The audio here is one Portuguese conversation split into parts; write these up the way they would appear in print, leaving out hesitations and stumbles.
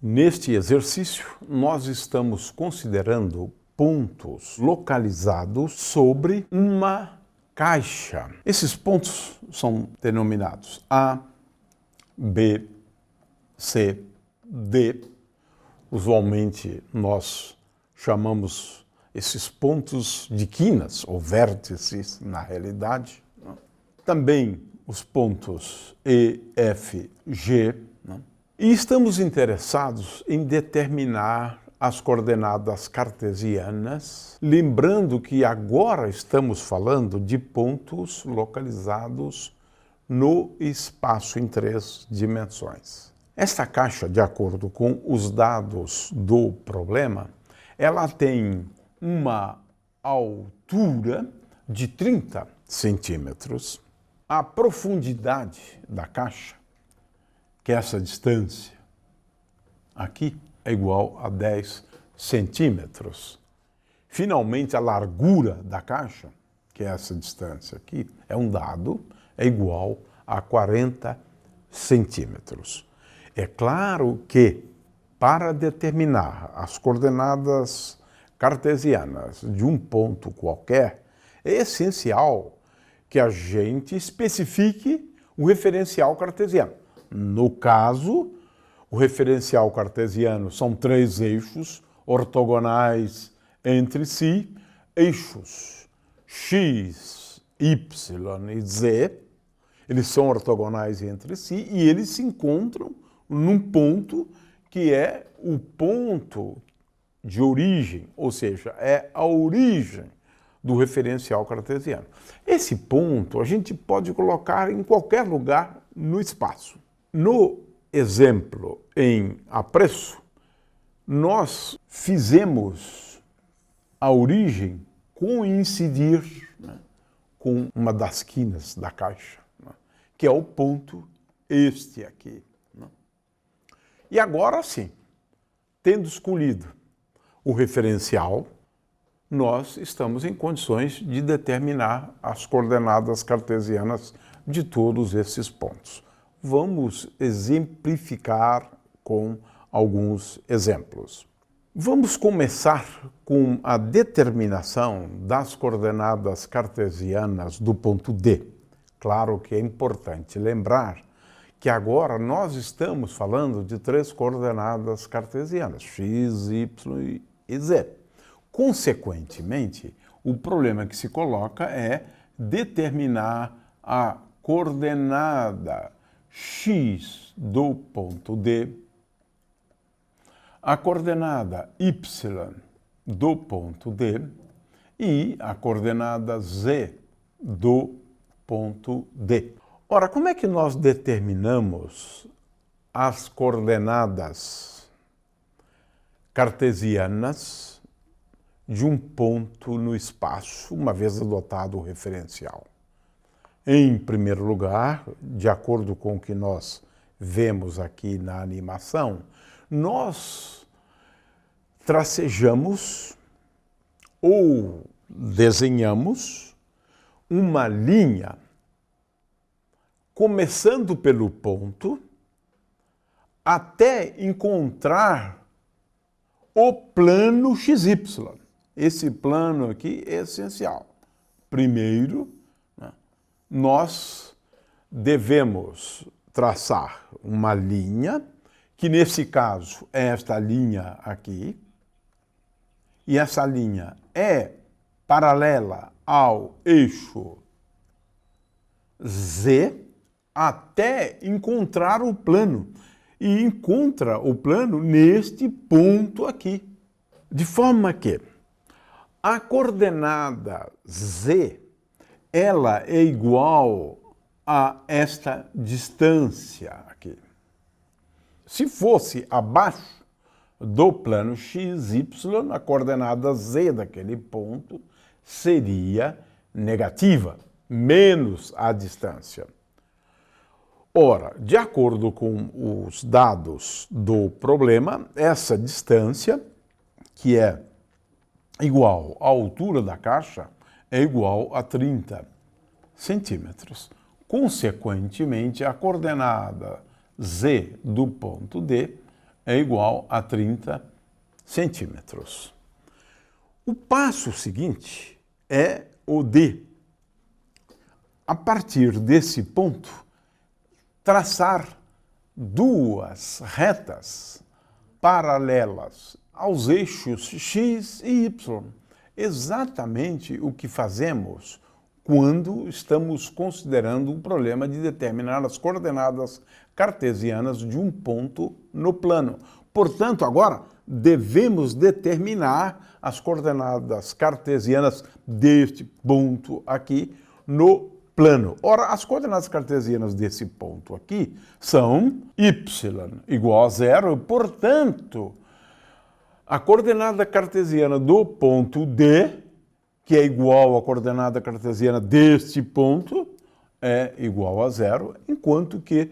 Neste exercício, nós estamos considerando pontos localizados sobre uma caixa. Esses pontos são denominados A, B, C, D. Usualmente nós chamamos esses pontos de quinas, ou vértices na realidade. Também os pontos E, F, G. E estamos interessados em determinar as coordenadas cartesianas, lembrando que agora estamos falando de pontos localizados no espaço em 3 dimensões. Esta caixa, de acordo com os dados do problema, ela tem uma altura de 30 centímetros. A profundidade da caixa, que é essa distância aqui, é igual a 10 centímetros. Finalmente, a largura da caixa, que é essa distância aqui, é um dado, é igual a 40 centímetros. É claro que, para determinar as coordenadas cartesianas de um ponto qualquer, é essencial que a gente especifique o referencial cartesiano. No caso, o referencial cartesiano são 3 eixos ortogonais entre si, eixos x, y e z. Eles são ortogonais entre si e eles se encontram num ponto que é o ponto de origem, ou seja, é a origem do referencial cartesiano. Esse ponto a gente pode colocar em qualquer lugar no espaço. No exemplo em apreço, nós fizemos a origem coincidir com uma das quinas da caixa, que é o ponto este aqui. E agora sim, tendo escolhido o referencial, nós estamos em condições de determinar as coordenadas cartesianas de todos esses pontos. Vamos exemplificar com alguns exemplos. Vamos começar com a determinação das coordenadas cartesianas do ponto D. Claro que é importante lembrar que agora nós estamos falando de 3 coordenadas cartesianas, x, y e z. Consequentemente, o problema que se coloca é determinar a coordenada x do ponto D, a coordenada y do ponto D e a coordenada z do ponto D. Ora, como é que nós determinamos as coordenadas cartesianas de um ponto no espaço, uma vez adotado o referencial? Em primeiro lugar, de acordo com o que nós vemos aqui na animação, nós tracejamos ou desenhamos uma linha começando pelo ponto até encontrar o plano XY. Esse plano aqui é essencial. Primeiro, nós devemos traçar uma linha, que nesse caso é esta linha aqui, e essa linha é paralela ao eixo Z até encontrar o plano. E encontra o plano neste ponto aqui. De forma que a coordenada Z, ela é igual a esta distância aqui. Se fosse abaixo do plano XY, a coordenada Z daquele ponto seria negativa, menos a distância. Ora, de acordo com os dados do problema, essa distância, que é igual à altura da caixa, é igual a 30 centímetros. Consequentemente, a coordenada Z do ponto D é igual a 30 centímetros. O passo seguinte é o de, a partir desse ponto, traçar duas retas paralelas aos eixos x e y. Exatamente o que fazemos quando estamos considerando um problema de determinar as coordenadas cartesianas de um ponto no plano. Portanto, agora devemos determinar as coordenadas cartesianas deste ponto aqui no plano. Ora, as coordenadas cartesianas desse ponto aqui são y igual a 0, portanto, a coordenada cartesiana do ponto D, que é igual à coordenada cartesiana deste ponto, é igual a 0, enquanto que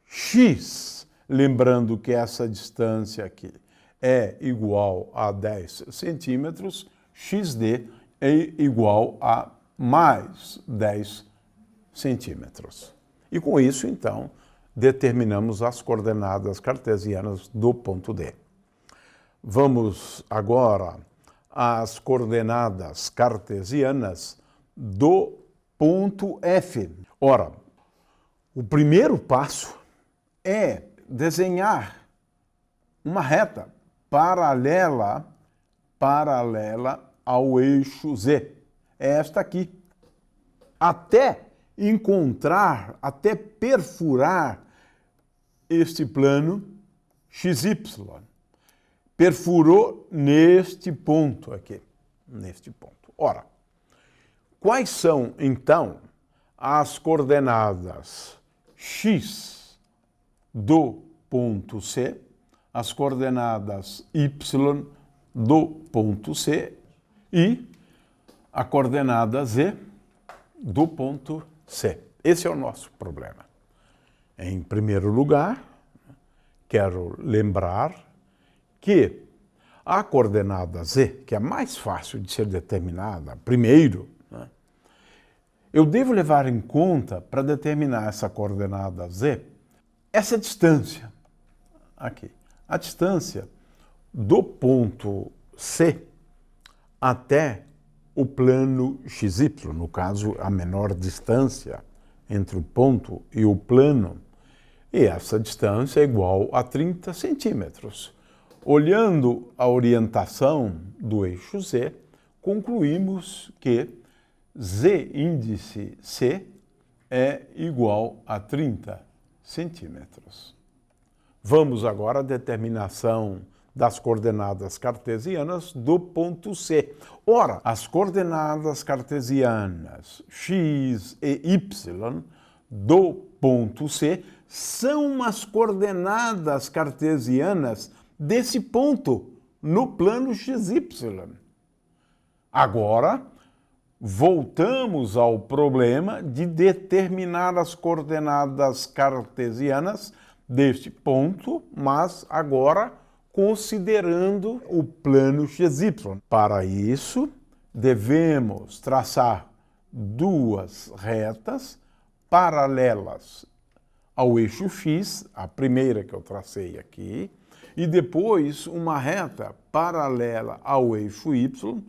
x, lembrando que essa distância aqui é igual a 10 centímetros, xd é igual a mais 10 centímetros. E com isso, então, determinamos as coordenadas cartesianas do ponto D. Vamos agora às coordenadas cartesianas do ponto F. Ora, o primeiro passo é desenhar uma reta paralela ao eixo Z. É esta aqui. Até encontrar, até perfurar este plano XY. Perfurou neste ponto aqui, neste ponto. Ora, quais são, então, as coordenadas x do ponto C, as coordenadas y do ponto C e a coordenada z do ponto C? Esse é o nosso problema. Em primeiro lugar, quero lembrar que a coordenada z, que é mais fácil de ser determinada, primeiro, né, eu devo levar em conta, para determinar essa coordenada z, essa distância aqui. A distância do ponto C até o plano XY, no caso, a menor distância entre o ponto e o plano, e essa distância é igual a 30 centímetros. Olhando a orientação do eixo Z, concluímos que Z índice C é igual a 30 centímetros. Vamos agora à determinação das coordenadas cartesianas do ponto C. Ora, as coordenadas cartesianas x e y do ponto C são as coordenadas cartesianas desse ponto no plano XY. Agora, voltamos ao problema de determinar as coordenadas cartesianas deste ponto, mas agora considerando o plano XY. Para isso, devemos traçar duas retas paralelas ao eixo X, a primeira que eu tracei aqui, e depois uma reta paralela ao eixo Y,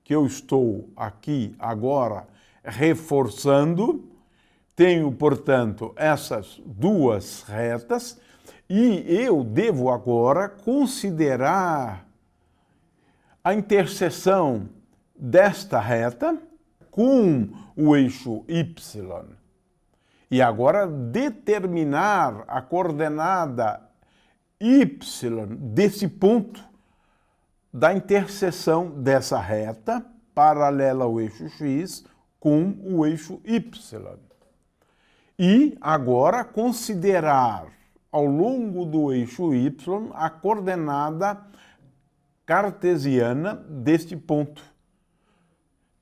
que eu estou aqui agora reforçando. Tenho, portanto, essas duas retas e eu devo agora considerar a interseção desta reta com o eixo Y. E agora determinar a coordenada y desse ponto da interseção dessa reta paralela ao eixo x com o eixo y. E agora considerar ao longo do eixo y a coordenada cartesiana deste ponto.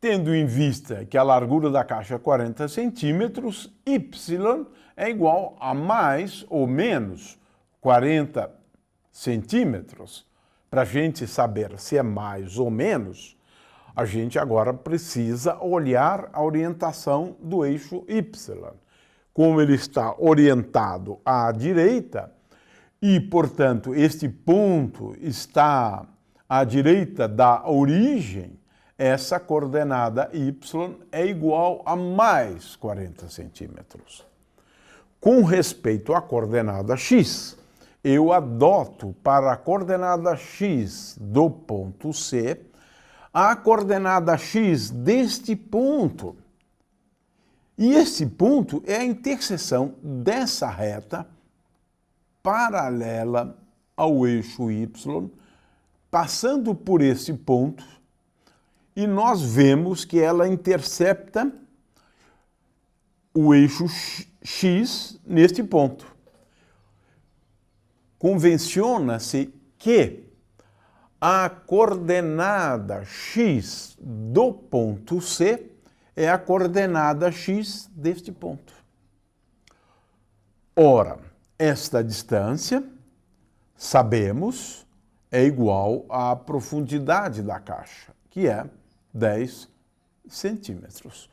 Tendo em vista que a largura da caixa é 40 centímetros, y é igual a mais ou menos 40 centímetros. Para a gente saber se é mais ou menos, a gente agora precisa olhar a orientação do eixo y. Como ele está orientado à direita, e, portanto, este ponto está à direita da origem, essa coordenada y é igual a mais 40 centímetros. Com respeito à coordenada x, eu adoto para a coordenada x do ponto C a coordenada x deste ponto. E este ponto é a interseção dessa reta paralela ao eixo y, passando por esse ponto, e nós vemos que ela intercepta o eixo x neste ponto. Convenciona-se que a coordenada x do ponto C é a coordenada x deste ponto. Ora, esta distância, sabemos, é igual à profundidade da caixa, que é 10 centímetros.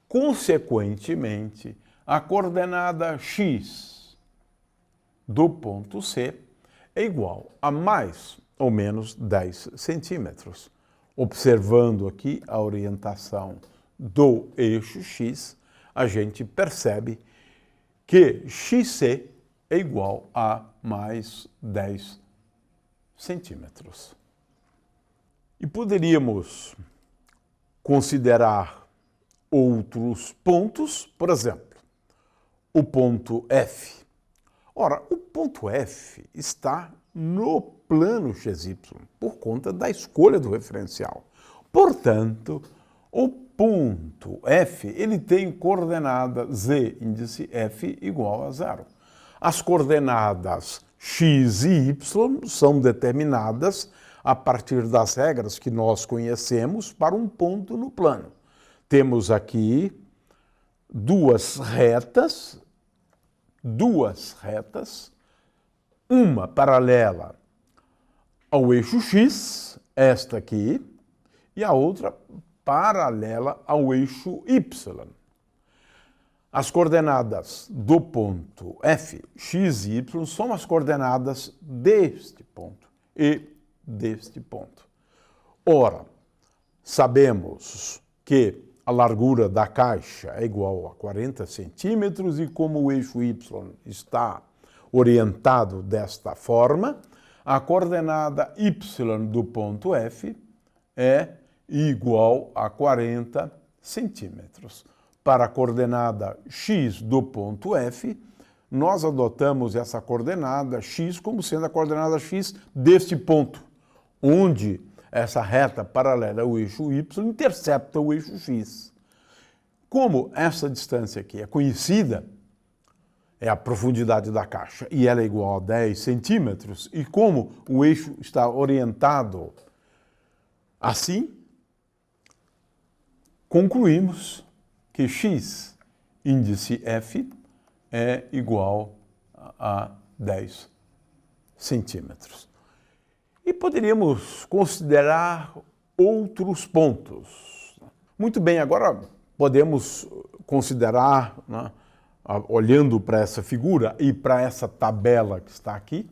Consequentemente, a coordenada x do ponto C é igual a mais ou menos 10 centímetros. Observando aqui a orientação do eixo x, a gente percebe que xc é igual a mais 10 centímetros. E poderíamos considerar outros pontos, por exemplo, o ponto F. Ora, o ponto F está no plano XY, por conta da escolha do referencial. Portanto, o ponto F ele tem coordenada z, índice F, igual a 0. As coordenadas x e y são determinadas a partir das regras que nós conhecemos para um ponto no plano. Temos aqui duas retas, uma paralela ao eixo x, esta aqui, e a outra paralela ao eixo y. As coordenadas do ponto F, x e y são as coordenadas deste ponto e deste ponto. Ora, sabemos que a largura da caixa é igual a 40 centímetros e como o eixo y está orientado desta forma, a coordenada y do ponto F é igual a 40 centímetros. Para a coordenada x do ponto F, nós adotamos essa coordenada x como sendo a coordenada x deste ponto, onde essa reta paralela ao eixo y intercepta o eixo x. Como essa distância aqui é conhecida, é a profundidade da caixa, e ela é igual a 10 centímetros, e como o eixo está orientado assim, concluímos que x, índice F, é igual a 10 centímetros. E poderíamos considerar outros pontos. Muito bem, agora podemos considerar, né, olhando para essa figura e para essa tabela que está aqui,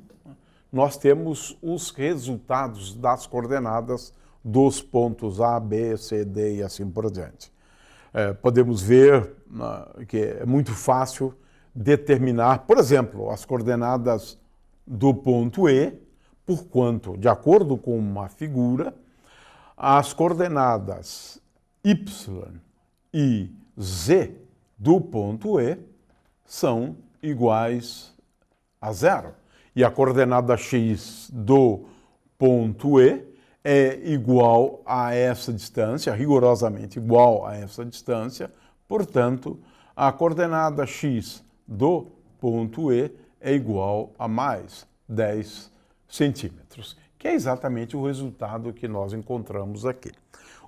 nós temos os resultados das coordenadas dos pontos A, B, C, D e assim por diante. Podemos ver que é muito fácil determinar, por exemplo, as coordenadas do ponto E, porquanto, de acordo com uma figura, as coordenadas Y e Z do ponto E são iguais a 0. E a coordenada x do ponto E é igual a essa distância, rigorosamente igual a essa distância, portanto, a coordenada x do ponto E é igual a mais 10 centímetros, que é exatamente o resultado que nós encontramos aqui.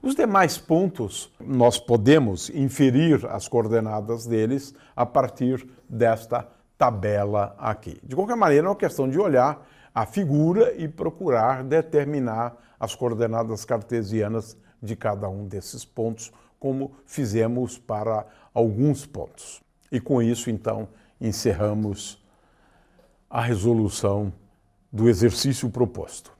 Os demais pontos, nós podemos inferir as coordenadas deles a partir desta tabela aqui. De qualquer maneira, é uma questão de olhar a figura e procurar determinar as coordenadas cartesianas de cada um desses pontos, como fizemos para alguns pontos. E com isso, então, encerramos a resolução do exercício proposto.